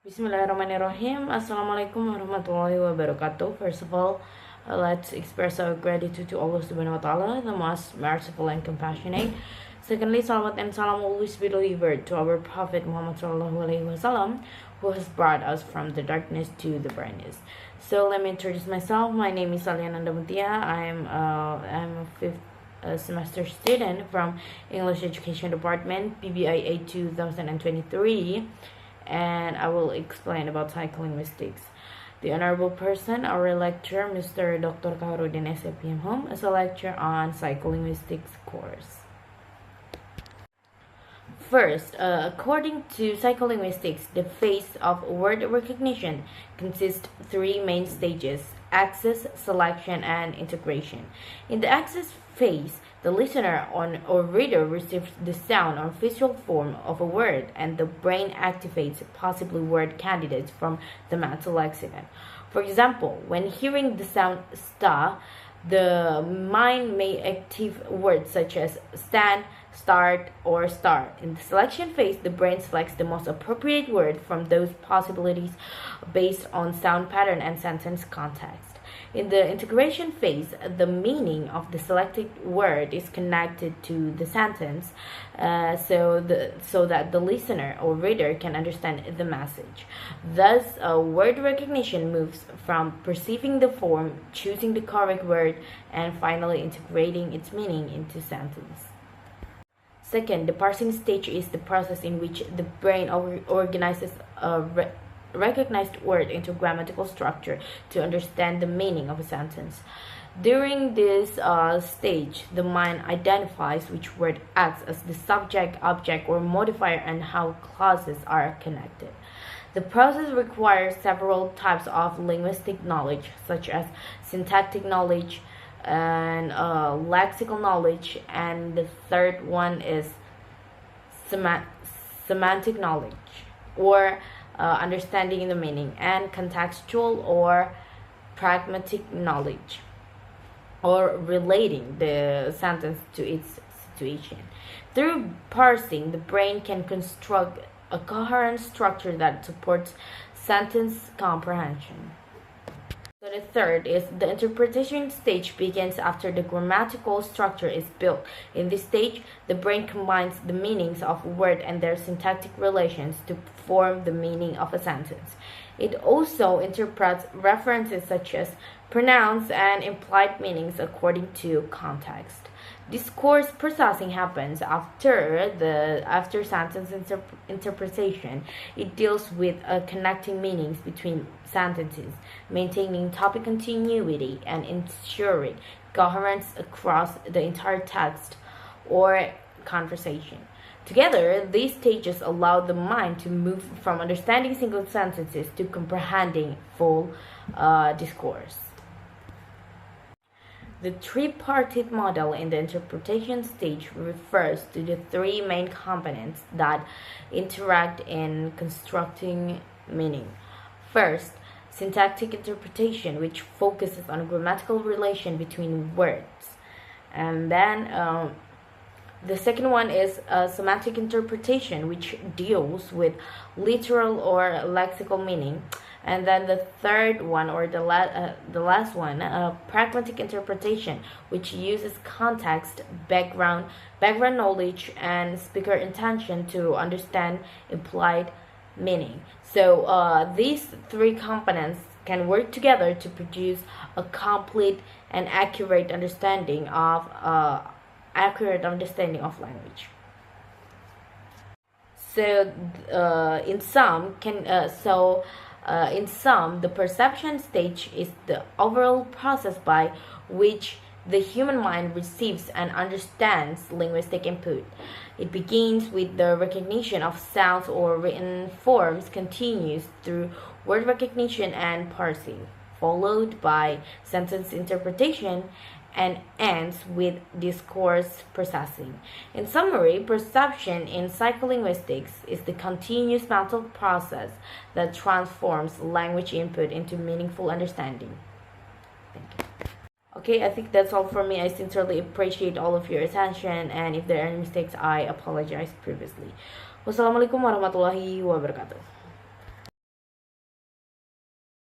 Bismillahirrahmanirrahim. Assalamualaikum warahmatullahi wabarakatuh. First of all, let's express our gratitude to Allah Subhanahu wa Ta'ala, the most merciful and compassionate. Secondly, salawat and salam always be delivered to our Prophet Muhammad Sallallahu Alaihi Wasallam, who has brought us from the darkness to the brightness. So let me introduce myself. My name is Alya Nanda Muthia. I'm a fifth semester student from English Education Department, PBIA 2023. And I will explain about psycholinguistics. The honorable person, our lecturer, Mr. Dr. Kaharuddin, S.IP. M.Hum, is a lecturer on psycholinguistics course. First, according to psycholinguistics, the phase of word recognition consists of three main stages: access, selection, and integration. In the access phase, the listener or reader receives the sound or visual form of a word, and the brain activates possibly word candidates from the mental lexicon. For example, when hearing the sound sta, the mind may activate words such as stand, start, or start. In the selection phase, the brain selects the most appropriate word from those possibilities based on sound pattern and sentence context. In the integration phase, the meaning of the selected word is connected to the sentence so that the listener or reader can understand the message. Thus, word recognition moves from perceiving the form, choosing the correct word, and finally integrating its meaning into sentence. Second, the parsing stage is the process in which the brain organizes a recognized word into grammatical structure to understand the meaning of a sentence. During this stage, the mind identifies which word acts as the subject, object, or modifier and how clauses are connected. The process requires several types of linguistic knowledge, such as syntactic knowledge and lexical knowledge, and the third one is semantic knowledge, or understanding the meaning, and contextual or pragmatic knowledge, or relating the sentence to its situation. Through parsing, the brain can construct a coherent structure that supports sentence comprehension. So the third is the interpretation stage begins after the grammatical structure is built. In this stage, the brain combines the meanings of a word and their syntactic relations to form the meaning of a sentence. It also interprets references such as pronouns and implied meanings according to context. Discourse processing happens after sentence interpretation. It deals with connecting meanings between sentences, maintaining topic continuity, and ensuring coherence across the entire text or conversation. Together, these stages allow the mind to move from understanding single sentences to comprehending full discourse. The three-parted model in the interpretation stage refers to the three main components that interact in constructing meaning. First, syntactic interpretation, which focuses on grammatical relation between words. And then the second one is semantic interpretation, which deals with literal or lexical meaning. And then the third one, or the last one, pragmatic interpretation, which uses context, background knowledge, and speaker intention to understand implied meaning. So these three components can work together to produce a complete and accurate understanding of language. So in sum, the perception stage is the overall process by which the human mind receives and understands linguistic input. It begins with the recognition of sounds or written forms, continues through word recognition and parsing, followed by sentence interpretation, and ends with discourse processing. In summary, perception in psycholinguistics is the continuous mental process that transforms language input into meaningful understanding. Thank you. Okay, I think that's all for me. I sincerely appreciate all of your attention, and if there are any mistakes, I apologize previously. Wassalamualaikum warahmatullahi wabarakatuh.